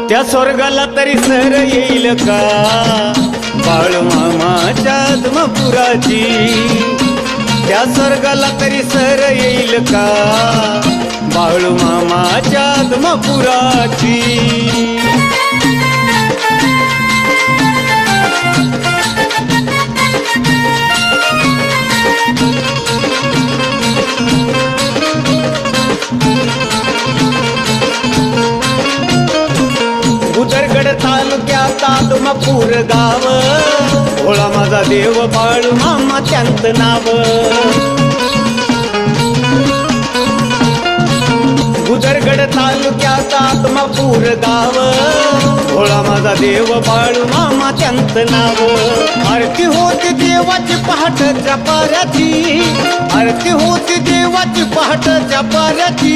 त्या स्वर्गाला तरी सर येईल का बाळूमामाच्या आदमापुराची? त्या स्वर्गाला तरी सर येईल का बाळूमामाच्या आदमापुराची? उदरगड तालुक्यात आदमापूर गाव, भोळा माझा देव बाळूमामा त्यांचं नाव. उदरगड तालुक्यात आदमापूर गाव, भोळा माझा देव बाळूमामा त्यांचं नाव. आरती होती देवाची पहाटच्या पाऱ्याची, आरती होती देवाची पहाटच्या पाऱ्याची.